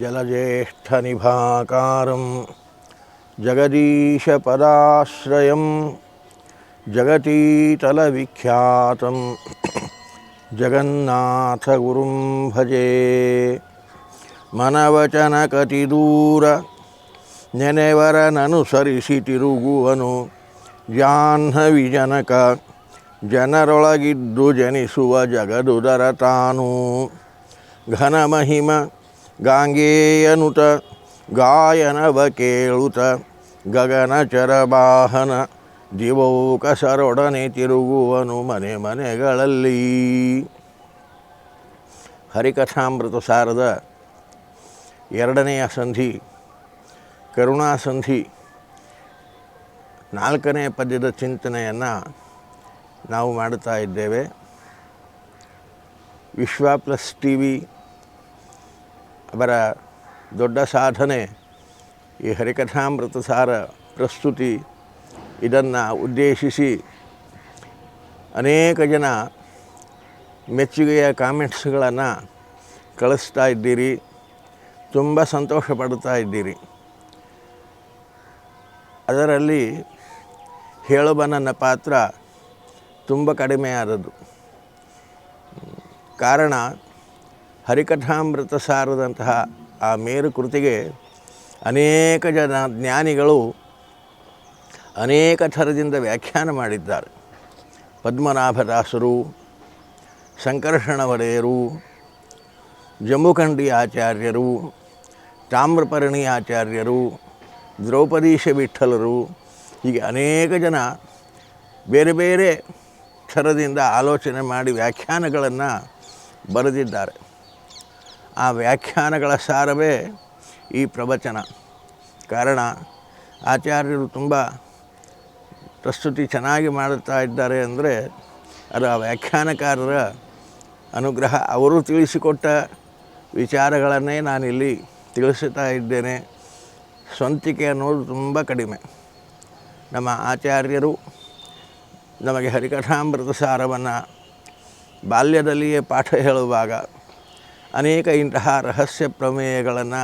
ಜಲಜ್ಯೇಷ್ಠನಿಭಾಕಾರಂ ಜಗದೀಶಪದಾಶ್ರಯಂ ಜಗತೀತಲವಿಖ್ಯಾತಂ ಜಗನ್ನಾಥಗುರುಂ ಭಜೆ. ಮನವಚನಕತಿದೂರ ನೆನೆವರನನುಸರಿಸಿ ತಿರುಗುವನು ಜಾಹ್ನವಿ ಜನಕ. ಜನರೊಳಗಿದ್ದು ಜನಿಸುವ ಜಗದುದರ ತಾನು. ಘನಮಹಿಮ ಗಾಂಗೇಯನುತ ಗಾಯನವ ಕೇಳುತ್ತ ಗಗನಚರವಾಹನ ದಿವೌಕಸರೊಡನೆ ತಿರುಗುವನು ಮನೆ ಮನೆಗಳಲ್ಲಿ. ಹರಿಕಥಾಮೃತ ಸಾರದ ಎರಡನೆಯ ಸಂಧಿ ಕರುಣಾಸಂಧಿ 4ನೇ ಪದ್ಯದ ಚಿಂತನೆಯನ್ನು ನಾವು ಮಾಡುತ್ತಾ ಇದ್ದೇವೆ. ವಿಶ್ವ ಪ್ಲಸ್ ಟಿ ವಿ ಅವರ ದೊಡ್ಡ ಸಾಧನೆ ಈ ಹರಿಕಥಾಮೃತ ಸಾರ ಪ್ರಸ್ತುತಿ. ಇದನ್ನು ಉದ್ದೇಶಿಸಿ ಅನೇಕ ಜನ ಮೆಚ್ಚುಗೆಯ ಕಾಮೆಂಟ್ಸ್ಗಳನ್ನು ಕಳಿಸ್ತಾ ಇದ್ದೀರಿ, ತುಂಬ ಸಂತೋಷ ಪಡ್ತಾ ಇದ್ದೀರಿ. ಅದರಲ್ಲಿ ಹೇಳುವ ನನ್ನ ಪಾತ್ರ ತುಂಬ ಕಡಿಮೆಯಾದದ್ದು. ಕಾರಣ, ಹರಿಕಥಾಮೃತ ಸಾರದಂತಹ ಆ ಮೇರು ಕೃತಿಗೆ ಅನೇಕ ಜನ ಜ್ಞಾನಿಗಳು ಅನೇಕ ಥರದಿಂದ ವ್ಯಾಖ್ಯಾನ ಮಾಡಿದ್ದಾರೆ. ಪದ್ಮನಾಭದಾಸರು, ಸಂಕರ್ಷಣ ಒಡೆಯರು, ಜಂಬುಕಂಡಿ ಆಚಾರ್ಯರು, ತಾಮ್ರಪರ್ಣಿ ಆಚಾರ್ಯರು, ದ್ರೌಪದೀಶ ವಿಠಲರು, ಹೀಗೆ ಅನೇಕ ಜನ ಬೇರೆ ಬೇರೆ ಥರದಿಂದ ಆಲೋಚನೆ ಮಾಡಿ ವ್ಯಾಖ್ಯಾನಗಳನ್ನು ಬರೆದಿದ್ದಾರೆ. ಆ ವ್ಯಾಖ್ಯಾನಗಳ ಸಾರವೇ ಈ ಪ್ರವಚನ. ಕಾರಣ, ಆಚಾರ್ಯರು ತುಂಬ ಪ್ರಸ್ತುತಿ ಚೆನ್ನಾಗಿ ಮಾಡುತ್ತಾ ಇದ್ದಾರೆ ಅಂದರೆ ಅದು ಆ ವ್ಯಾಖ್ಯಾನಕಾರರ ಅನುಗ್ರಹ. ಅವರು ತಿಳಿಸಿಕೊಟ್ಟ ವಿಚಾರಗಳನ್ನೇ ನಾನಿಲ್ಲಿ ತಿಳಿಸುತ್ತಾ ಇದ್ದೇನೆ. ಸ್ವಂತಿಕೆ ಅನ್ನೋದು ತುಂಬ ಕಡಿಮೆ. ನಮ್ಮ ಆಚಾರ್ಯರು ನಮಗೆ ಹರಿಕಥಾಮೃತ ಸಾರವನ್ನು ಬಾಲ್ಯದಲ್ಲಿಯೇ ಪಾಠ ಹೇಳುವಾಗ ಅನೇಕ ಇಂತಹ ರಹಸ್ಯ ಪ್ರಮೇಯಗಳನ್ನು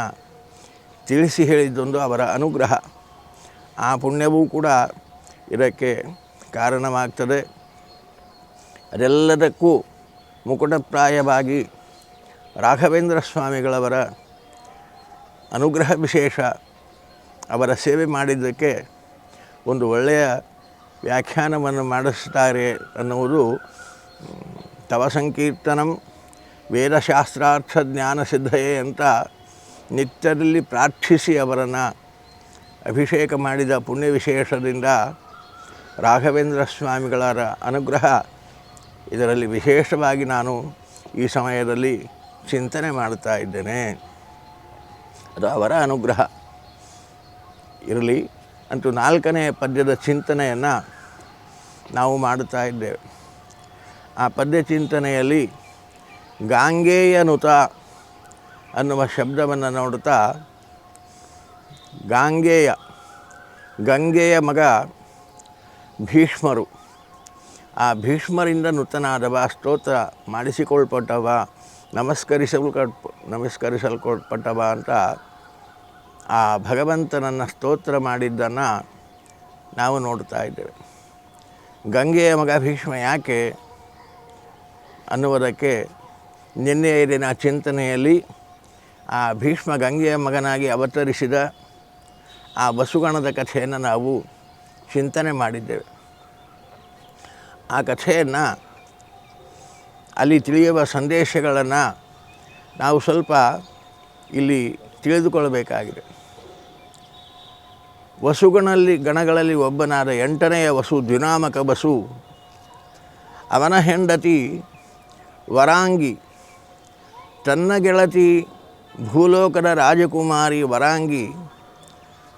ತಿಳಿಸಿ ಹೇಳಿದ್ದೊಂದು ಅವರ ಅನುಗ್ರಹ. ಆ ಪುಣ್ಯವೂ ಕೂಡ ಇದಕ್ಕೆ ಕಾರಣವಾಗ್ತದೆ. ಅದೆಲ್ಲದಕ್ಕೂ ಮುಕುಟಪ್ರಾಯವಾಗಿ ರಾಘವೇಂದ್ರ ಸ್ವಾಮಿಗಳವರ ಅನುಗ್ರಹ ವಿಶೇಷ. ಅವರ ಸೇವೆ ಮಾಡಿದ್ದಕ್ಕೆ ಒಂದು ಒಳ್ಳೆಯ ವ್ಯಾಖ್ಯಾನವನ್ನು ಮಾಡಿಸ್ತಾರೆ ಅನ್ನುವುದು ತವ ಸಂಕೀರ್ತನಂ ವೇದಶಾಸ್ತ್ರಾರ್ಥ ಜ್ಞಾನ ಸಿದ್ಧಯೇ ಅಂತ ನಿತ್ಯದಲ್ಲಿ ಪ್ರಾರ್ಥಿಸಿ ಅವರನ್ನು ಅಭಿಷೇಕ ಮಾಡಿದ ಪುಣ್ಯ ವಿಶೇಷದಿಂದ ರಾಘವೇಂದ್ರ ಸ್ವಾಮಿಗಳರ ಅನುಗ್ರಹ ಇದರಲ್ಲಿ ವಿಶೇಷವಾಗಿ ನಾನು ಈ ಸಮಯದಲ್ಲಿ ಚಿಂತನೆ ಮಾಡ್ತಾ ಇದ್ದೇನೆ. ಅದು ಅವರ ಅನುಗ್ರಹ ಇರಲಿ. ಅಂತೂ 4ನೇ ಪದ್ಯದ ಚಿಂತನೆಯನ್ನು ನಾವು ಮಾಡುತ್ತಾ ಇದ್ದೇವೆ. ಆ ಪದ್ಯ ಚಿಂತನೆಯಲ್ಲಿ ಗಾಂಗೇಯನುತ ಅನ್ನುವ ಶಬ್ದವನ್ನು ನೋಡುತ್ತಾ, ಗಾಂಗೇಯ, ಗಂಗೆಯ ಮಗ ಭೀಷ್ಮರು. ಆ ಭೀಷ್ಮರಿಂದ ನೂತನಾದವ, ಸ್ತೋತ್ರ ಮಾಡಿಸಿಕೊಳ್ಪಟ್ಟವ, ನಮಸ್ಕರಿಸಲ್ಪಟ್ಟವ ಅಂತ ಆ ಭಗವಂತನನ್ನು ಸ್ತೋತ್ರ ಮಾಡಿದ್ದನ್ನು ನಾವು ನೋಡ್ತಾ ಇದ್ದೇವೆ. ಗಂಗೆಯ ಮಗ ಭೀಷ್ಮ ಯಾಕೆ ಅನ್ನುವುದಕ್ಕೆ ನಿನ್ನೆಯ ದಿನ ಚಿಂತನೆಯಲ್ಲಿ ಆ ಭೀಷ್ಮ ಗಂಗೆಯ ಮಗನಾಗಿ ಅವತರಿಸಿದ ಆ ವಸುಗಣದ ಕಥೆಯನ್ನು ನಾವು ಚಿಂತನೆ ಮಾಡಿದ್ದೇವೆ. ಆ ಕಥೆಯನ್ನು, ಅಲ್ಲಿ ತಿಳಿಯುವ ಸಂದೇಶಗಳನ್ನು ನಾವು ಸ್ವಲ್ಪ ಇಲ್ಲಿ ತಿಳಿದುಕೊಳ್ಳಬೇಕಾಗಿದೆ. ಗಣಗಳಲ್ಲಿ ಒಬ್ಬನಾದ 8ನೆಯ ವಸು, ದ್ಯುನಾಮಕ ವಸು, ಅವನ ಹೆಂಡತಿ ವರಾಂಗಿ, ತನ್ನ ಗೆಳತಿ ಭೂಲೋಕದ ರಾಜಕುಮಾರಿ ವರಾಂಗಿ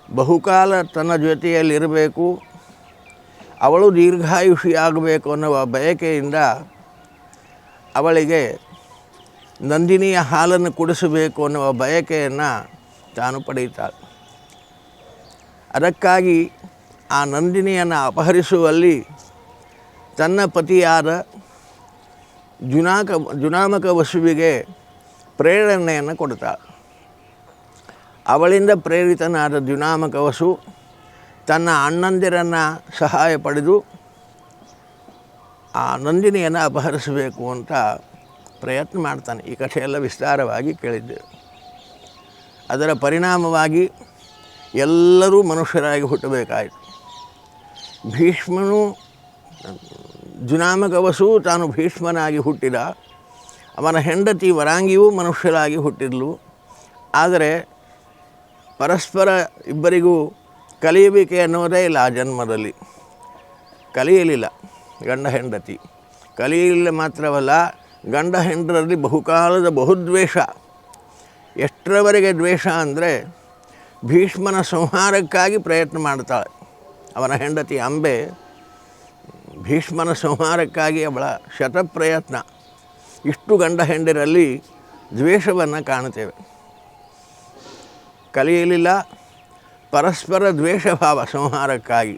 ಬಹುಕಾಲ ತನ್ನ ಜೊತೆಯಲ್ಲಿರಬೇಕು, ಅವಳು ದೀರ್ಘಾಯುಷಿಯಾಗಬೇಕು ಅನ್ನುವ ಬಯಕೆಯಿಂದ ಅವಳಿಗೆ ನಂದಿನಿಯ ಹಾಲನ್ನು ಕುಡಿಸಬೇಕು ಅನ್ನುವ ಬಯಕೆಯನ್ನು ತಾನು ಪಡೆಯುತ್ತಾಳೆ. ಅದಕ್ಕಾಗಿ ಆ ನಂದಿನಿಯನ್ನು ಅಪಹರಿಸುವಲ್ಲಿ ತನ್ನ ಪತಿಯಾದ ಜುನಾಮಕ ವಸುವಿಗೆ ಪ್ರೇರಣೆಯನ್ನು ಕೊಡ್ತಾಳೆ. ಅವಳಿಂದ ಪ್ರೇರಿತನಾದ ದ್ಯುನಾಮಕ ವಸು ತನ್ನ ಅಣ್ಣಂದಿರನ್ನು ಸಹಾಯ ಪಡೆದು ಆ ನಂದಿನಿಯನ್ನು ಅಪಹರಿಸಬೇಕು ಅಂತ ಪ್ರಯತ್ನ ಮಾಡ್ತಾನೆ. ಈ ಕಥೆಯೆಲ್ಲ ವಿಸ್ತಾರವಾಗಿ ಕೇಳಿದ್ದೇವೆ. ಅದರ ಪರಿಣಾಮವಾಗಿ ಎಲ್ಲರೂ ಮನುಷ್ಯರಾಗಿ ಹುಟ್ಟಬೇಕಾಯಿತು. ಭೀಷ್ಮನು ದ್ಯುನಾಮಕ ವಸು ತಾನು ಭೀಷ್ಮನಾಗಿ ಹುಟ್ಟಿದ. ಅವನ ಹೆಂಡತಿ ವರಾಂಗಿಯೂ ಮನುಷ್ಯರಾಗಿ ಹುಟ್ಟಿದ್ಲು. ಆದರೆ ಪರಸ್ಪರ ಇಬ್ಬರಿಗೂ ಕಲಿಯಬೇಕೆ ಅನ್ನೋದೇ ಇಲ್ಲ. ಆ ಜನ್ಮದಲ್ಲಿ ಕಲಿಯಲಿಲ್ಲ. ಗಂಡ ಹೆಂಡತಿ ಕಲಿಯಲಿಲ್ಲ ಮಾತ್ರವಲ್ಲ, ಗಂಡ ಹೆಂಡರಲ್ಲಿ ಬಹುಕಾಲದ ಬಹುದ್ವೇಷ. ಎಷ್ಟರವರೆಗೆ ದ್ವೇಷ ಅಂದರೆ ಭೀಷ್ಮನ ಸಂಹಾರಕ್ಕಾಗಿ ಪ್ರಯತ್ನ ಮಾಡ್ತಾಳೆ. ಅವನ ಹೆಂಡತಿ ಅಂಬೆ ಭೀಷ್ಮನ ಸಂಹಾರಕ್ಕಾಗಿ ಅವಳ ಶತಪ್ರಯತ್ನ. ಇಷ್ಟು ಗಂಡ ಹೆಂಡರಲ್ಲಿ ದ್ವೇಷವನ್ನು ಕಾಣುತ್ತೇವೆ. ಕಲಿಯಲಿಲ್ಲ, ಪರಸ್ಪರ ದ್ವೇಷಭಾವ ಸಂಹಾರಕ್ಕಾಗಿ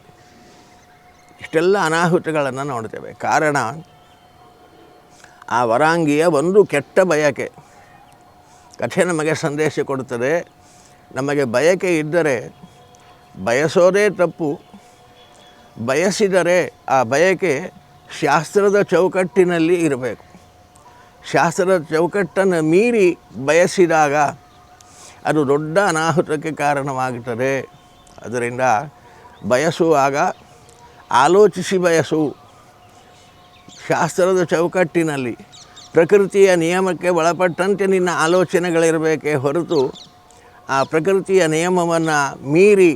ಇಷ್ಟೆಲ್ಲ ಅನಾಹುತಗಳನ್ನು ನೋಡ್ತೇವೆ. ಕಾರಣ ಆ ವರಾಂಗಿಯ ಒಂದು ಕೆಟ್ಟ ಬಯಕೆ. ಕಥೆ ನಮಗೆ ಸಂದೇಶ ಕೊಡುತ್ತದೆ. ನಮಗೆ ಬಯಕೆ ಇದ್ದರೆ ಬಯಸೋದೇ ತಪ್ಪು. ಬಯಸಿದರೆ ಆ ಬಯಕೆ ಶಾಸ್ತ್ರದ ಚೌಕಟ್ಟಿನಲ್ಲಿ ಇರಬೇಕು. ಶಾಸ್ತ್ರದ ಚೌಕಟ್ಟನ್ನು ಮೀರಿ ಬಯಸಿದಾಗ ಅದು ದೊಡ್ಡ ಅನಾಹುತಕ್ಕೆ ಕಾರಣವಾಗುತ್ತದೆ. ಅದರಿಂದ ಬಯಸುವಾಗ ಆಲೋಚಿಸಿ ಬಯಸು. ಶಾಸ್ತ್ರದ ಚೌಕಟ್ಟಿನಲ್ಲಿ ಪ್ರಕೃತಿಯ ನಿಯಮಕ್ಕೆ ಒಳಪಟ್ಟಂತೆ ನಿನ್ನ ಆಲೋಚನೆಗಳಿರಬೇಕೇ ಹೊರತು ಆ ಪ್ರಕೃತಿಯ ನಿಯಮವನ್ನು ಮೀರಿ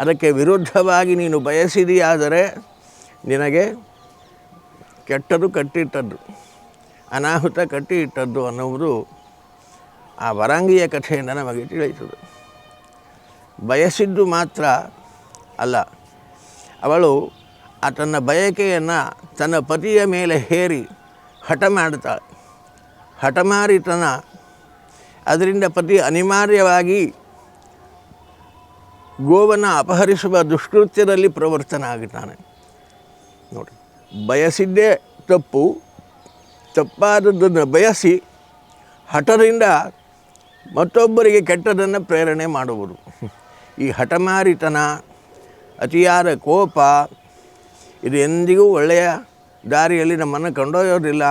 ಅದಕ್ಕೆ ವಿರುದ್ಧವಾಗಿ ನೀನು ಬಯಸಿದೆಯಾದರೆ ನಿನಗೆ ಕೆಟ್ಟದ್ದು ಕಟ್ಟಿಟ್ಟದ್ದು, ಅನಾಹುತ ಕಟ್ಟಿ ಇಟ್ಟದ್ದು ಅನ್ನುವುದು ಆ ವರಾಂಗಿಯ ಕಥೆಯಿಂದ ನಮಗೆ ತಿಳಿಯುತ್ತದೆ. ಬಯಸಿದ್ದು ಮಾತ್ರ ಅಲ್ಲ, ಅವಳು ತನ್ನ ಬಯಕೆಯನ್ನು ತನ್ನ ಪತಿಯ ಮೇಲೆ ಹೇರಿ ಹಠ ಮಾಡ್ತಾಳೆ. ಹಠಮಾರಿತನ, ಅದರಿಂದ ಪತಿ ಅನಿವಾರ್ಯವಾಗಿ ಗೋವನ್ನು ಅಪಹರಿಸುವ ದುಷ್ಕೃತ್ಯದಲ್ಲಿ ಪ್ರವರ್ತನಾಗುತ್ತಾನೆ. ನೋಡಿ, ಬಯಸಿದ್ದೇ ತಪ್ಪು. ತಪ್ಪಾದದ್ದನ್ನು ಬಯಸಿ ಹಠದಿಂದ ಮತ್ತೊಬ್ಬರಿಗೆ ಕೆಟ್ಟದನ್ನು ಪ್ರೇರಣೆ ಮಾಡುವುದು. ಈ ಹಠಮಾರಿತನ, ಅತಿಯಾದ ಕೋಪ ಇದು ಎಂದಿಗೂ ಒಳ್ಳೆಯ ದಾರಿಯಲ್ಲಿ ನಮ್ಮನ್ನು ಕೊಂಡೊಯ್ಯೋದಿಲ್ಲ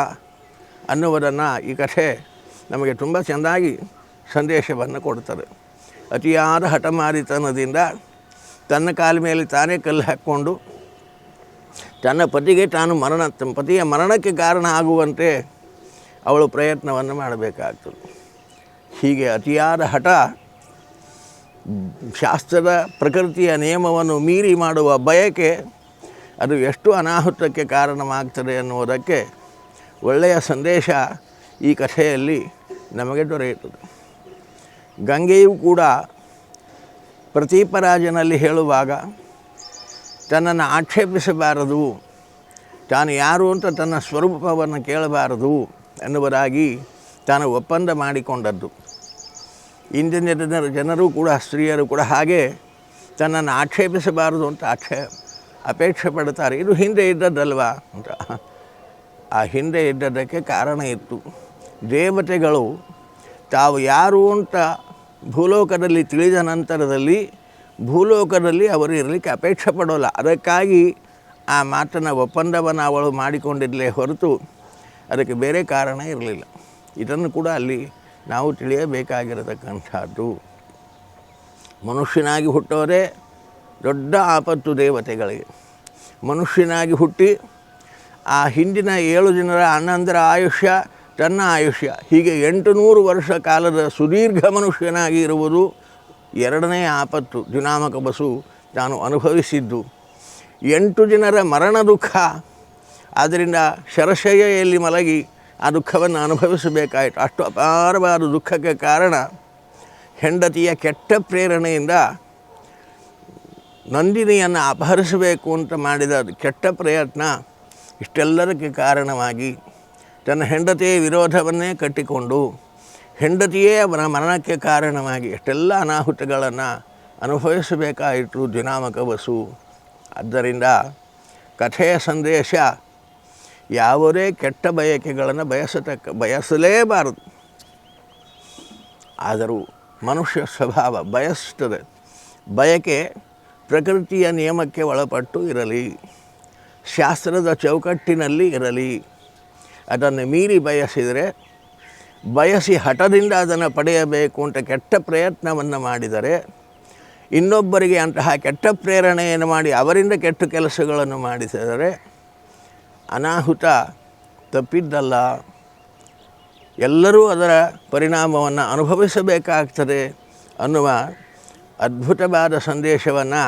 ಅನ್ನುವುದನ್ನು ಈ ಕಥೆ ನಮಗೆ ತುಂಬ ಚೆಂದಾಗಿ ಸಂದೇಶವನ್ನು ಕೊಡ್ತದೆ. ಅತಿಯಾದ ಹಠಮಾರಿತನದಿಂದ ತನ್ನ ಕಾಲ ಮೇಲೆ ತಾನೇ ಕಲ್ಲು ಹಾಕ್ಕೊಂಡು ತನ್ನ ಪತಿಗೆ ತಾನು ಪತಿಯ ಮರಣಕ್ಕೆ ಕಾರಣ ಆಗುವಂತೆ ಅವಳು ಪ್ರಯತ್ನವನ್ನು ಮಾಡಬೇಕಾಗ್ತದೆ. ಹೀಗೆ ಅತಿಯಾದ ಹಠ, ಶಾಸ್ತ್ರದ ಪ್ರಕೃತಿಯ ನಿಯಮವನ್ನು ಮೀರಿ ಮಾಡುವ ಬಯಕೆ, ಅದು ಎಷ್ಟು ಅನಾಹುತಕ್ಕೆ ಕಾರಣವಾಗ್ತದೆ ಅನ್ನುವುದಕ್ಕೆ ಒಳ್ಳೆಯ ಸಂದೇಶ ಈ ಕಥೆಯಲ್ಲಿ ನಮಗೆ ದೊರೆಯುತ್ತದೆ. ಗಂಗೆಯೂ ಕೂಡ ಪ್ರತೀಪರಾಜನಲ್ಲಿ ಹೇಳುವಾಗ ತನ್ನನ್ನು ಆಕ್ಷೇಪಿಸಬಾರದು, ತಾನು ಯಾರು ಅಂತ ತನ್ನ ಸ್ವರೂಪವನ್ನು ಕೇಳಬಾರದು ಎನ್ನುವುದಾಗಿ ತಾನು ಒಪ್ಪಂದ ಮಾಡಿಕೊಂಡದ್ದು. ಇಂದಿನ ಜನರು ಕೂಡ, ಸ್ತ್ರೀಯರು ಕೂಡ ಹಾಗೆ ತನ್ನನ್ನು ಆಕ್ಷೇಪಿಸಬಾರದು ಅಂತ ಅಪೇಕ್ಷೆ ಪಡ್ತಾರೆ. ಇದು ಹಿಂದೆ ಇದ್ದದ್ದಲ್ವಾ ಅಂತ. ಆ ಹಿಂದೆ ಇದ್ದದ್ದಕ್ಕೆ ಕಾರಣ ಇತ್ತು. ದೇವತೆಗಳು ತಾವು ಯಾರು ಅಂತ ಭೂಲೋಕದಲ್ಲಿ ತಿಳಿದ ನಂತರದಲ್ಲಿ ಭೂಲೋಕದಲ್ಲಿ ಅವರು ಇರಲಿಕ್ಕೆ ಅಪೇಕ್ಷೆ ಪಡೋಲ್ಲ. ಅದಕ್ಕಾಗಿ ಆ ಮಾತನ್ನು ಒಪ್ಪಂದವನ್ನು ಅವಳು ಮಾಡಿಕೊಂಡಿದ್ಲೇ ಹೊರತು ಅದಕ್ಕೆ ಬೇರೆ ಕಾರಣ ಇರಲಿಲ್ಲ. ಇದನ್ನು ಕೂಡ ಅಲ್ಲಿ ನಾವು ತಿಳಿಯಬೇಕಾಗಿರತಕ್ಕಂಥದ್ದು. ಮನುಷ್ಯನಾಗಿ ಹುಟ್ಟೋದೇ ದೊಡ್ಡ ಆಪತ್ತು ದೇವತೆಗಳಿಗೆ. ಮನುಷ್ಯನಾಗಿ ಹುಟ್ಟಿ ಆ ಹಿಂದಿನ 7 ಜನರ ಅಣ್ಣಂದರ ಆಯುಷ್ಯ, ತನ್ನ ಆಯುಷ್ಯ, ಹೀಗೆ 800 ವರ್ಷ ಕಾಲದ ಸುದೀರ್ಘ ಮನುಷ್ಯನಾಗಿ ಇರುವುದು ಎರಡನೇ ಆಪತ್ತು. ದ್ಯುನಾಮಕ ವಸು ತಾನು ಅನುಭವಿಸಿದ್ದು 8 ಜನರ ಮರಣ ದುಃಖ. ಆದ್ದರಿಂದ ಶರಶಯ್ಯಲ್ಲಿ ಮಲಗಿ ಆ ದುಃಖವನ್ನು ಅನುಭವಿಸಬೇಕಾಯಿತು. ಅಷ್ಟು ಅಪಾರವಾದ ದುಃಖಕ್ಕೆ ಕಾರಣ ಹೆಂಡತಿಯ ಕೆಟ್ಟ ಪ್ರೇರಣೆಯಿಂದ ನಂದಿನಿಯನ್ನು ಅಪಹರಿಸಬೇಕು ಅಂತ ಮಾಡಿದ ಕೆಟ್ಟ ಪ್ರಯತ್ನ. ಇಷ್ಟೆಲ್ಲದಕ್ಕೆ ಕಾರಣವಾಗಿ ತನ್ನ ಹೆಂಡತಿಯ ವಿರೋಧವನ್ನೇ ಕಟ್ಟಿಕೊಂಡು ಹೆಂಡತಿಯೇ ಅವನ ಮರಣಕ್ಕೆ ಕಾರಣವಾಗಿ ಎಷ್ಟೆಲ್ಲ ಅನಾಹುತಗಳನ್ನು ಅನುಭವಿಸಬೇಕಾಯಿತು ದ್ಯುನಾಮಕ ವಸು. ಆದ್ದರಿಂದ ಕಥೆಯ ಸಂದೇಶ, ಯಾವುದೇ ಕೆಟ್ಟ ಬಯಕೆಗಳನ್ನು ಬಯಸಲೇಬಾರದು. ಆದರೂ ಮನುಷ್ಯ ಸ್ವಭಾವ ಬಯಸ್ತದೆ. ಬಯಕೆ ಪ್ರಕೃತಿಯ ನಿಯಮಕ್ಕೆ ಒಳಪಟ್ಟು ಇರಲಿ, ಶಾಸ್ತ್ರದ ಚೌಕಟ್ಟಿನಲ್ಲಿ ಇರಲಿ. ಅದನ್ನು ಮೀರಿ ಬಯಸಿದರೆ, ಬಯಸಿ ಹಠದಿಂದ ಅದನ್ನು ಪಡೆಯಬೇಕು ಅಂತ ಕೆಟ್ಟ ಪ್ರಯತ್ನವನ್ನು ಮಾಡಿದರೆ, ಇನ್ನೊಬ್ಬರಿಗೆ ಅಂತಹ ಕೆಟ್ಟ ಪ್ರೇರಣೆಯನ್ನು ಮಾಡಿ ಅವರಿಂದ ಕೆಟ್ಟ ಕೆಲಸಗಳನ್ನು ಮಾಡಿಸಿದರೆ ಅನಾಹುತ ತಪ್ಪಿದ್ದಲ್ಲ. ಎಲ್ಲರೂ ಅದರ ಪರಿಣಾಮವನ್ನು ಅನುಭವಿಸಬೇಕಾಗ್ತದೆ ಅನ್ನುವ ಅದ್ಭುತವಾದ ಸಂದೇಶವನ್ನು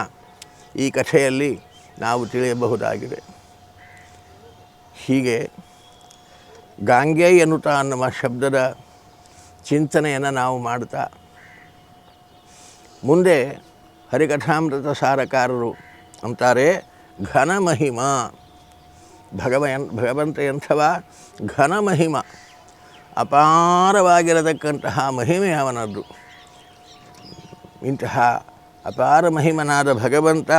ಈ ಕಥೆಯಲ್ಲಿ ನಾವು ತಿಳಿಯಬಹುದಾಗಿದೆ. ಹೀಗೆ ಗಾಂಗೇಯನುತ ಅನ್ನುವ ಶಬ್ದದ ಚಿಂತನೆಯನ್ನು ನಾವು ಮಾಡ್ತಾ ಮುಂದೆ ಹರಿಕಥಾಮೃತ ಸಾರಕಾರರು ಅಂತಾರೆ, ಘನ ಮಹಿಮ ಭಗವಂತ ಎಂಥವ ಘನ ಮಹಿಮ, ಅಪಾರವಾಗಿರತಕ್ಕಂತಹ ಮಹಿಮೆ ಅವನದ್ದು. ಇಂತಹ ಅಪಾರ ಮಹಿಮನಾದ ಭಗವಂತ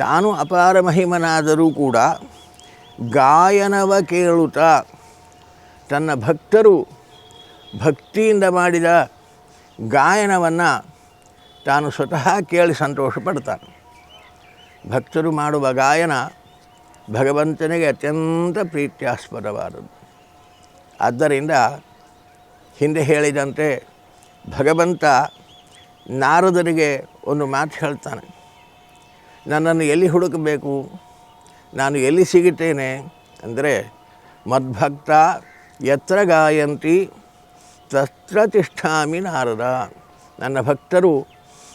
ತಾನು ಅಪಾರ ಮಹಿಮನಾದರೂ ಕೂಡ ಗಾಯನವ ಕೇಳುತ್ತಾ ತನ್ನ ಭಕ್ತರು ಭಕ್ತಿಯಿಂದ ಮಾಡಿದ ಗಾಯನವನ್ನು ತಾನು ಸ್ವತಃ ಕೇಳಿ ಸಂತೋಷ ಪಡ್ತಾನೆ. ಭಕ್ತರು ಮಾಡುವ ಗಾಯನ ಭಗವಂತನಿಗೆ ಅತ್ಯಂತ ಪ್ರೀತ್ಯಾಸ್ಪದವಾದದ್ದು. ಆದ್ದರಿಂದ ಹಿಂದೆ ಹೇಳಿದಂತೆ ಭಗವಂತ ನಾರದರಿಗೆ ಒಂದು ಮಾತು ಹೇಳ್ತಾನೆ, ನನ್ನನ್ನು ಎಲ್ಲಿ ಹುಡುಕಬೇಕು, ನಾನು ಎಲ್ಲಿ ಸಿಗುತ್ತೇನೆ ಅಂದರೆ, ಮದ್ಭಕ್ತ ಯತ್ರ ಗಾಯಂತಿ ತತ್ರ ತಿಷ್ಠಾಮಿ ನಾರದ. ನನ್ನ ಭಕ್ತರು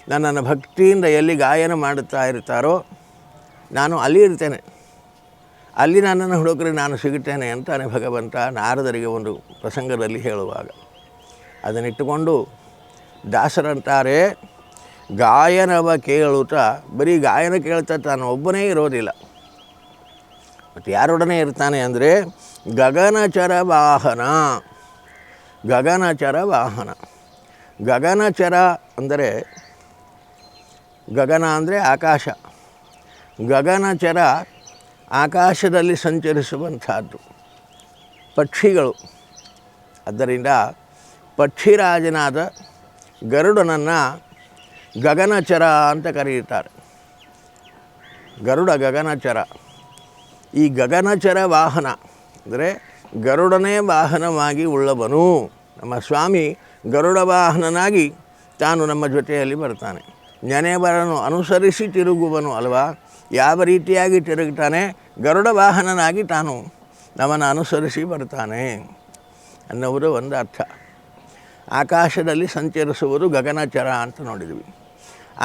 ನನ್ನನ್ನು ಭಕ್ತಿಯಿಂದ ಎಲ್ಲಿ ಗಾಯನ ಮಾಡುತ್ತಾ ಇರ್ತಾರೋ ನಾನು ಅಲ್ಲಿ ಇರ್ತೇನೆ, ಅಲ್ಲಿ ನನ್ನನ್ನು ಹುಡುಕರೆ ನಾನು ಸಿಗುತ್ತೇನೆ ಅಂತಾನೆ ಭಗವಂತ ನಾರದರಿಗೆ ಒಂದು ಪ್ರಸಂಗದಲ್ಲಿ ಹೇಳುವಾಗ. ಅದನ್ನಿಟ್ಟುಕೊಂಡು ದಾಸರಂತಾರೆ, ಗಾಯನವ ಕೇಳುತ್ತಾ, ಬರೀ ಗಾಯನ ಕೇಳ್ತಾ ತಾನು ಒಬ್ಬನೇ ಇರೋದಿಲ್ಲ, ಮತ್ತು ಯಾರೊಡನೆ ಇರ್ತಾನೆ ಅಂದರೆ ಗಗನಚರ ವಾಹನ. ಗಗನಚರ ವಾಹನ, ಗಗನಚರ ಅಂದರೆ ಗಗನ ಅಂದರೆ ಆಕಾಶ, ಗಗನಚರ ಆಕಾಶದಲ್ಲಿ ಸಂಚರಿಸುವಂಥದ್ದು ಪಕ್ಷಿಗಳು. ಆದ್ದರಿಂದ ಪಕ್ಷಿರಾಜನಾದ ಗರುಡನನ್ನು ಗಗನಚರ ಅಂತ ಕರೆಯುತ್ತಾರೆ. ಗರುಡ ಗಗನಚರ. ಈ ಗಗನಚರ ವಾಹನ ಅಂದರೆ ಗರುಡನೇ ವಾಹನವಾಗಿ ಉಳ್ಳವನು ನಮ್ಮ ಸ್ವಾಮಿ. ಗರುಡ ವಾಹನನಾಗಿ ತಾನು ನಮ್ಮ ಜೊತೆಯಲ್ಲಿ ಬರ್ತಾನೆ. ನೆನೆಬರನು ಅನುಸರಿಸಿ ತಿರುಗುವನು ಅಲ್ವಾ, ಯಾವ ರೀತಿಯಾಗಿ ತಿರುಗ್ತಾನೆ, ಗರುಡ ವಾಹನನಾಗಿ ತಾನು ನಮ್ಮನ್ನು ಅನುಸರಿಸಿ ಬರ್ತಾನೆ ಅನ್ನುವುದು ಒಂದು ಅರ್ಥ. ಆಕಾಶದಲ್ಲಿ ಸಂಚರಿಸುವುದು ಗಗನಚರ ಅಂತ ನೋಡಿದ್ವಿ.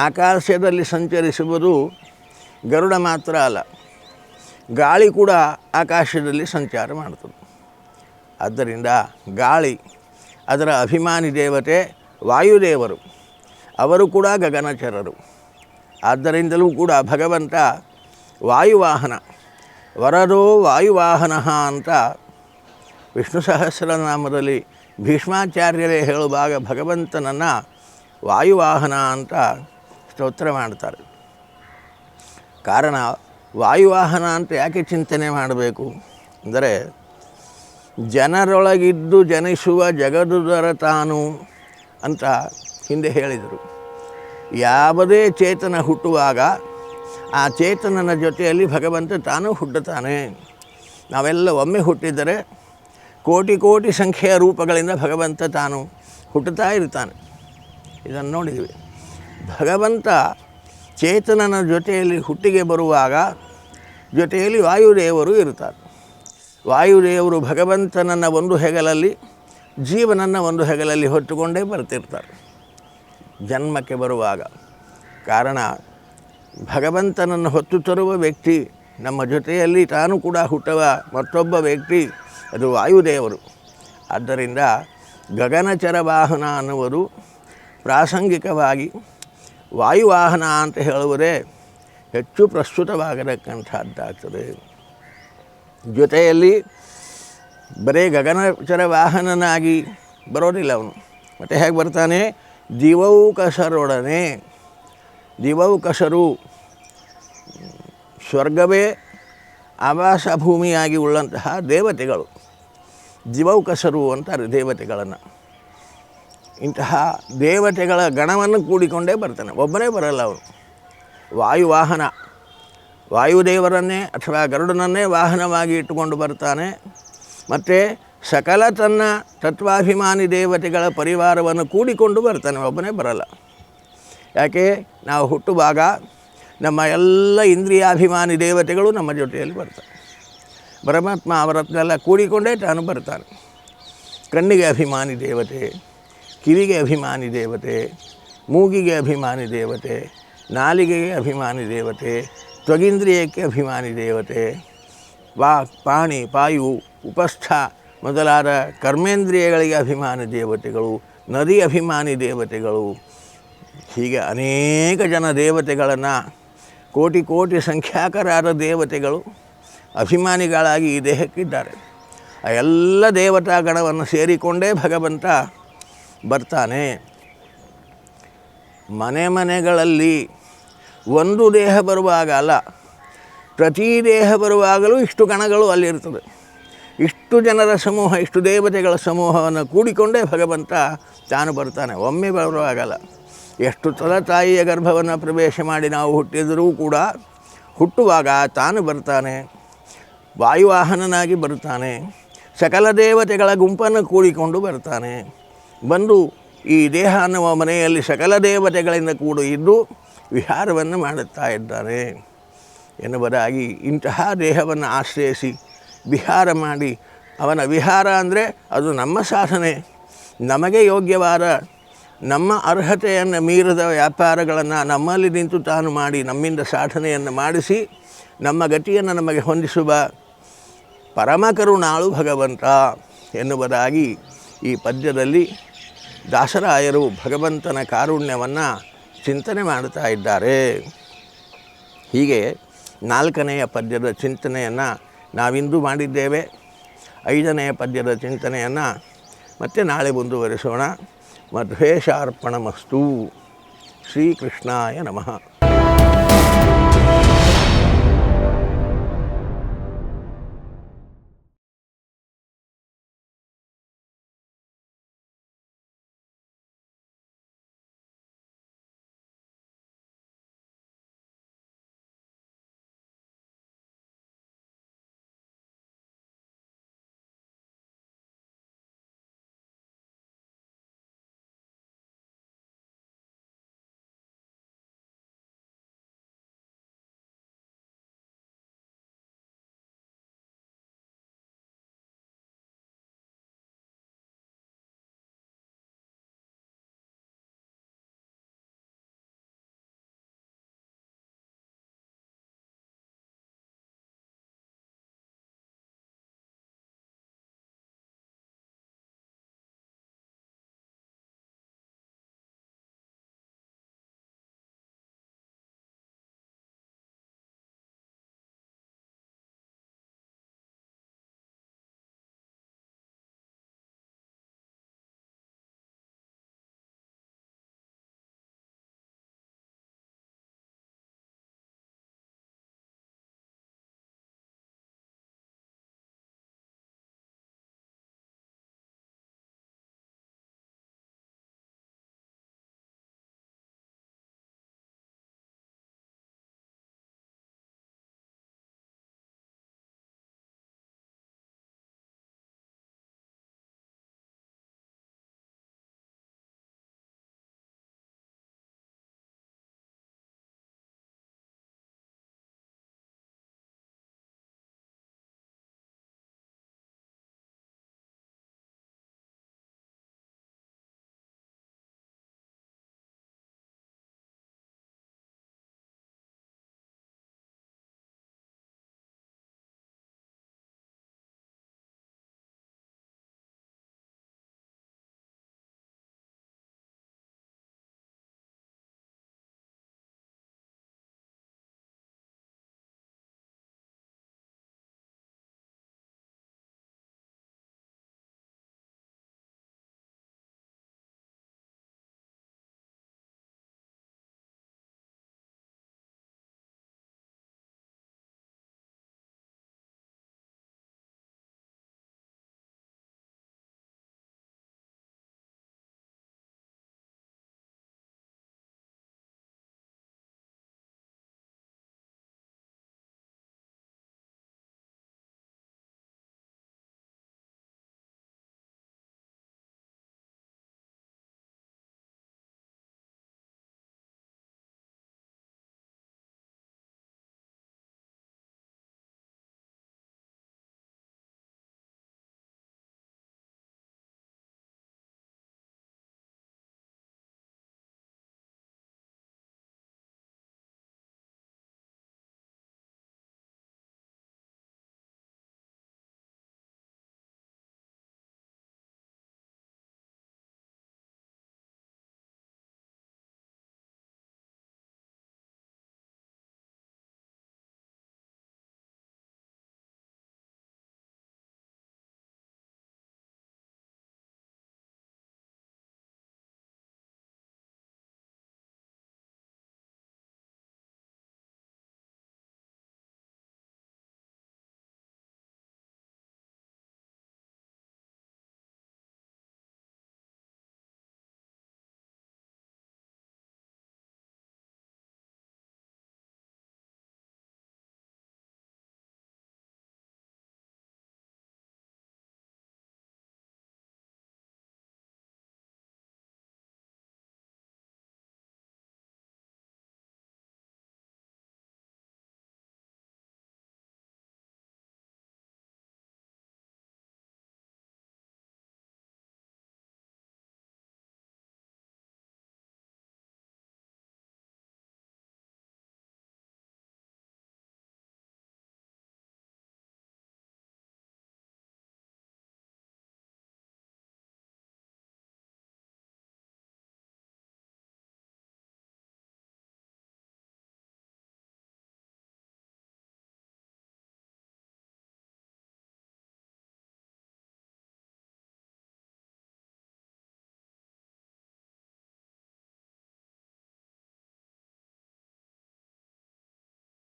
ಆಕಾಶದಲ್ಲಿ ಸಂಚರಿಸುವುದು ಗರುಡ ಮಾತ್ರ ಅಲ್ಲ, ಗಾಳಿ ಕೂಡ ಆಕಾಶದಲ್ಲಿ ಸಂಚಾರ ಮಾಡ್ತದೆ. ಆದ್ದರಿಂದ ಗಾಳಿ, ಅದರ ಅಭಿಮಾನಿ ದೇವತೆ ವಾಯುದೇವರು, ಅವರು ಕೂಡ ಗಗನಚರರು. ಆದ್ದರಿಂದಲೂ ಕೂಡ ಭಗವಂತ ವಾಯುವಾಹನ, ವರದೋ ವಾಯುವಾಹನ ಅಂತ ವಿಷ್ಣು ಸಹಸ್ರನಾಮದಲ್ಲಿ ಭೀಷ್ಮಾಚಾರ್ಯರೇ ಹೇಳುವಾಗ ಭಗವಂತನನ್ನು ವಾಯುವಾಹನ ಅಂತ ಸ್ತೋತ್ರ ಮಾಡ್ತಾರೆ. ಕಾರಣ ವಾಯುವಾಹನ ಅಂತ ಯಾಕೆ ಚಿಂತನೆ ಮಾಡಬೇಕು ಅಂದರೆ, ಜನರೊಳಗಿದ್ದು ಜನಿಸುವ ಜಗದುದರ ತಾನು ಅಂತ ಹಿಂದೆ ಹೇಳಿದರು. ಯಾವುದೇ ಚೇತನ ಹುಟ್ಟುವಾಗ ಆ ಚೇತನನ ಜೊತೆಯಲ್ಲಿ ಭಗವಂತ ತಾನು ಹುಟ್ಟುತ್ತಾನೆ. ನಾವೆಲ್ಲ ಒಮ್ಮೆ ಹುಟ್ಟಿದರೆ ಕೋಟಿ ಕೋಟಿ ಸಂಖ್ಯೆಯ ರೂಪಗಳಿಂದ ಭಗವಂತ ತಾನು ಹುಟ್ಟುತ್ತಾ ಇರ್ತಾನೆ. ಇದನ್ನು ನೋಡಿದ್ವಿ. ಭಗವಂತ ಚೇತನನ ಜೊತೆಯಲ್ಲಿ ಹುಟ್ಟಿಗೆ ಬರುವಾಗ ಜೊತೆಯಲ್ಲಿ ವಾಯುದೇವರು ಇರ್ತಾರೆ. ವಾಯುದೇವರು ಭಗವಂತನನ್ನು ಒಂದು ಹೆಗಲಲ್ಲಿ, ಜೀವನನ್ನು ಒಂದು ಹೆಗಲಲ್ಲಿ ಹೊತ್ತುಕೊಂಡೇ ಬರ್ತಿರ್ತಾರೆ ಜನ್ಮಕ್ಕೆ ಬರುವಾಗ. ಕಾರಣ ಭಗವಂತನನ್ನು ಹೊತ್ತು ತರುವ ವ್ಯಕ್ತಿ, ನಮ್ಮ ಜೊತೆಯಲ್ಲಿ ತಾನು ಕೂಡ ಹುಟ್ಟುವ ಮತ್ತೊಬ್ಬ ವ್ಯಕ್ತಿ, ಅದು ವಾಯುದೇವರು. ಆದ್ದರಿಂದ ಗಗನಚರ ವಾಹನ ಅನ್ನುವುದು ಪ್ರಾಸಂಗಿಕವಾಗಿ ವಾಯುವಾಹನ ಅಂತ ಹೇಳುವುದೇ ಹೆಚ್ಚು ಪ್ರಸ್ತುತವಾಗಿರತಕ್ಕಂಥದ್ದಾಗ್ತದೆ. ಜೊತೆಯಲ್ಲಿ ಬರೀ ಗಗನಚರ ವಾಹನನಾಗಿ ಬರೋದಿಲ್ಲ ಅವನು. ಮತ್ತು ಹೇಗೆ ಬರ್ತಾನೆ? ದಿವೌಕಸರೊಡನೆ. ದಿವೌಕಸರು ಸ್ವರ್ಗವೇ ಆವಾಸ ಭೂಮಿಯಾಗಿ ಉಳ್ಳಂತಹ ದೇವತೆಗಳು. ದಿವೌಕಸರು ಅಂತಾರೆ ದೇವತೆಗಳನ್ನು. ಇಂತಹ ದೇವತೆಗಳ ಗಣವನ್ನು ಕೂಡಿಕೊಂಡೇ ಬರ್ತಾನೆ, ಒಬ್ಬನೇ ಬರಲ್ಲ ಅವನು. ವಾಯುವಾಹನ, ವಾಯುದೇವರನ್ನೇ ಅಥವಾ ಗರುಡನನ್ನೇ ವಾಹನವಾಗಿ ಇಟ್ಟುಕೊಂಡು ಬರ್ತಾನೆ. ಮತ್ತು ಸಕಲ ತನ್ನ ತತ್ವಾಭಿಮಾನಿ ದೇವತೆಗಳ ಪರಿವಾರವನ್ನು ಕೂಡಿಕೊಂಡು ಬರ್ತಾನೆ, ಒಬ್ಬನೇ ಬರಲ್ಲ. ಯಾಕೆ? ನಾವು ಹುಟ್ಟುವಾಗ ನಮ್ಮ ಎಲ್ಲ ಇಂದ್ರಿಯಾಭಿಮಾನಿ ದೇವತೆಗಳು ನಮ್ಮ ಜೊತೆಯಲ್ಲಿ ಬರ್ತಾರೆ. ಪರಮಾತ್ಮ ಅವರನ್ನೆಲ್ಲ ಕೂಡಿಕೊಂಡೇ ತಾನು ಬರ್ತಾನೆ. ಕಣ್ಣಿಗೆ ಅಭಿಮಾನಿ ದೇವತೆ, ಕಿವಿಗೆ ಅಭಿಮಾನಿ ದೇವತೆ, ಮೂಗಿಗೆ ಅಭಿಮಾನಿ ದೇವತೆ, ನಾಲಿಗೆಗೆ ಅಭಿಮಾನಿ ದೇವತೆ, ತ್ವಗಿಂದ್ರಿಯಕ್ಕೆ ಅಭಿಮಾನಿ ದೇವತೆ, ಪಾಣಿ, ಪಾಯು, ಉಪಸ್ಥ ಮೊದಲಾದ ಕರ್ಮೇಂದ್ರಿಯಗಳಿಗೆ ಅಭಿಮಾನಿ ದೇವತೆಗಳು, ನದಿ ಅಭಿಮಾನಿ ದೇವತೆಗಳು, ಹೀಗೆ ಅನೇಕ ಜನ ದೇವತೆಗಳನ್ನು, ಕೋಟಿ ಕೋಟಿ ಸಂಖ್ಯಾಕರಾದ ದೇವತೆಗಳು ಅಭಿಮಾನಿಗಳಾಗಿ ಈ ದೇಹಕ್ಕಿದ್ದಾರೆ. ಆ ಎಲ್ಲ ದೇವತಾ ಗಣವನ್ನು ಸೇರಿಕೊಂಡೇ ಭಗವಂತ ಬರ್ತಾನೆ. ಮನೆ ಮನೆಗಳಲ್ಲಿ ಒಂದು ದೇಹ ಬರುವಾಗ ಅಲ್ಲ, ಪ್ರತಿ ದೇಹ ಬರುವಾಗಲೂ ಇಷ್ಟು ಗಣಗಳು ಅಲ್ಲಿರ್ತದೆ. ಇಷ್ಟು ಜನರ ಸಮೂಹ, ಇಷ್ಟು ದೇವತೆಗಳ ಸಮೂಹವನ್ನು ಕೂಡಿಕೊಂಡೇ ಭಗವಂತ ತಾನು ಬರ್ತಾನೆ, ಒಮ್ಮೆ ಬರುವಾಗಲ್ಲ. ಎಷ್ಟು ಸಲ ತಾಯಿಯ ಗರ್ಭವನ್ನು ಪ್ರವೇಶ ಮಾಡಿ ನಾವು ಹುಟ್ಟಿದರೂ ಕೂಡ ಹುಟ್ಟುವಾಗ ತಾನು ಬರ್ತಾನೆ, ವಾಯುವಾಹನನಾಗಿ ಬರ್ತಾನೆ, ಸಕಲ ದೇವತೆಗಳ ಗುಂಪನ್ನು ಕೂಡಿಕೊಂಡು ಬರ್ತಾನೆ. ಬಂದು ಈ ದೇಹ ಅನ್ನುವ ಮನೆಯಲ್ಲಿ ಸಕಲ ದೇವತೆಗಳಿಂದ ಇದ್ದು ವಿಹಾರವನ್ನು ಮಾಡುತ್ತಾ ಇದ್ದಾನೆ ಎನ್ನುವುದಾಗಿ, ಇಂತಹ ದೇಹವನ್ನು ಆಶ್ರಯಿಸಿ ವಿಹಾರ ಮಾಡಿ, ಅವನ ವಿಹಾರ ಅಂದರೆ ಅದು ನಮ್ಮ ಸಾಧನೆ, ನಮಗೆ ಯೋಗ್ಯವಾದ ನಮ್ಮ ಅರ್ಹತೆಯನ್ನು ಮೀರಿದ ವ್ಯಾಪಾರಗಳನ್ನು ನಮ್ಮಲ್ಲಿ ನಿಂತು ತಾನು ಮಾಡಿ ನಮ್ಮಿಂದ ಸಾಧನೆಯನ್ನು ಮಾಡಿಸಿ ನಮ್ಮ ಗತಿಯನ್ನು ನಮಗೆ ಹೊಂದಿಸುವ ಪರಮಕರುಣಾಳು ಭಗವಂತ ಎನ್ನುವುದಾಗಿ ಈ ಪದ್ಯದಲ್ಲಿ ದಾಸರಾಯರು ಭಗವಂತನ ಕಾರುಣ್ಯವನ್ನು ಚಿಂತನೆ ಮಾಡುತ್ತಾ ಇದ್ದಾರೆ. ಹೀಗೆ 4ನೆಯ ಪದ್ಯದ ಚಿಂತನೆಯನ್ನು ನಾವಿಂದು ಮಾಡಿದ್ದೇವೆ. 5ನೆಯ ಪದ್ಯದ ಚಿಂತನೆಯನ್ನು ಮತ್ತೆ ನಾಳೆ ಮುಂದುವರಿಸೋಣ. ಮಧ್ವೇಶಾರ್ಪಣಮಸ್ತು. ಶ್ರೀಕೃಷ್ಣಾಯ ನಮಃ.